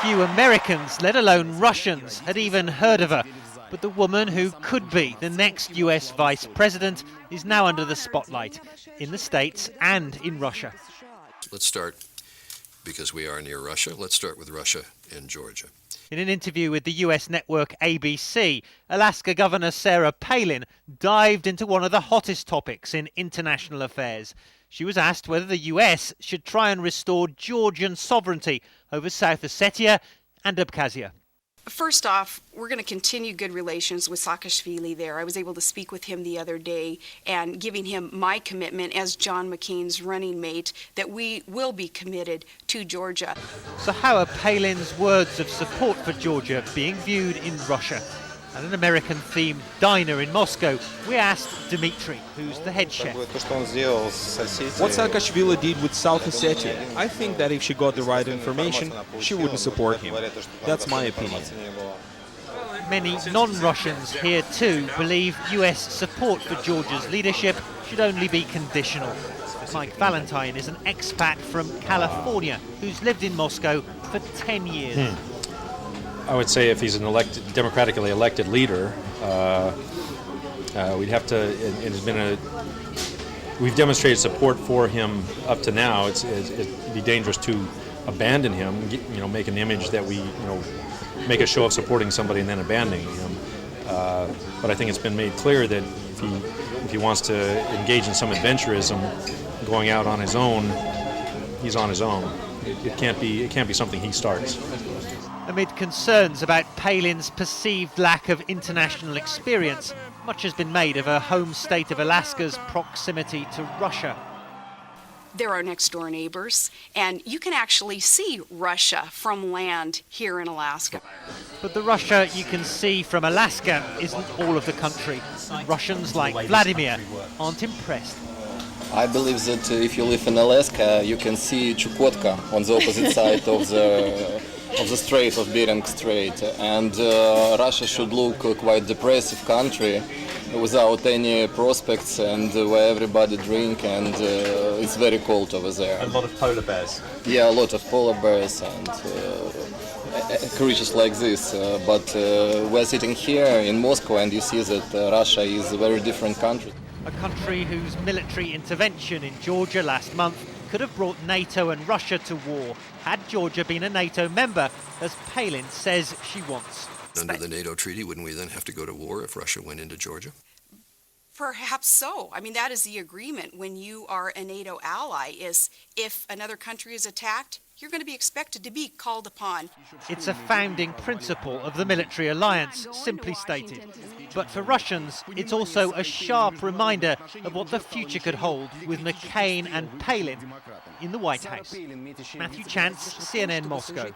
Few Americans, let alone Russians, had even heard of her. But the woman who could be the next US vice president is now under the spotlight, in the States and in Russia. Let's start, because we are near Russia, let's start with Russia and Georgia. In an interview with the US network ABC, Alaska Governor Sarah Palin dived into one of the hottest topics in international affairs. She was asked whether the US should try and restore Georgian sovereignty over South Ossetia and Abkhazia. First off, we're going to continue good relations with Saakashvili there. I was able to speak with him the other day and giving him my commitment as John McCain's running mate that we will be committed to Georgia. So how are Palin's words of support for Georgia being viewed in Russia? At an American-themed diner in Moscow, we asked Dmitry, who's the head chef. What Saakashvili did with South Ossetia, I think that if she got the right information, she wouldn't support him. That's my opinion. Many non-Russians here too believe US support for Georgia's leadership should only be conditional. Mike Valentine is an expat from California who's lived in Moscow for 10 years. I would say if he's an democratically elected leader, we'd have to. We've demonstrated support for him up to now. It'd be dangerous to abandon him, make an image that we, make a show of supporting somebody and then abandoning him. But I think it's been made clear that if he wants to engage in some adventurism, going out on his own, he's on his own. It can't be something he starts. Amid concerns about Palin's perceived lack of international experience, much has been made of her home state of Alaska's proximity to Russia. They're our next-door neighbors, and you can actually see Russia from land here in Alaska. But the Russia you can see from Alaska isn't all of the country. Russians like Vladimir aren't impressed. I believe that if you live in Alaska, you can see Chukotka on the opposite side of the Strait of Bering Strait, and Russia should look a quite depressive country without any prospects, and where everybody drink, and it's very cold over there. A lot of polar bears. Yeah, a lot of polar bears and creatures like this. But we're sitting here in Moscow, and you see that Russia is a very different country. A country whose military intervention in Georgia last month could have brought NATO and Russia to war had Georgia been a NATO member, as Palin says she wants. Under the NATO treaty, wouldn't we then have to go to war if Russia went into Georgia? Perhaps so. I mean, that is the agreement when you are a NATO ally, is if another country is attacked, you're going to be expected to be called upon. It's a founding principle of the military alliance, simply stated. But for Russians, it's also a sharp reminder of what the future could hold with McCain and Palin in the White House. Matthew Chance, CNN Moscow.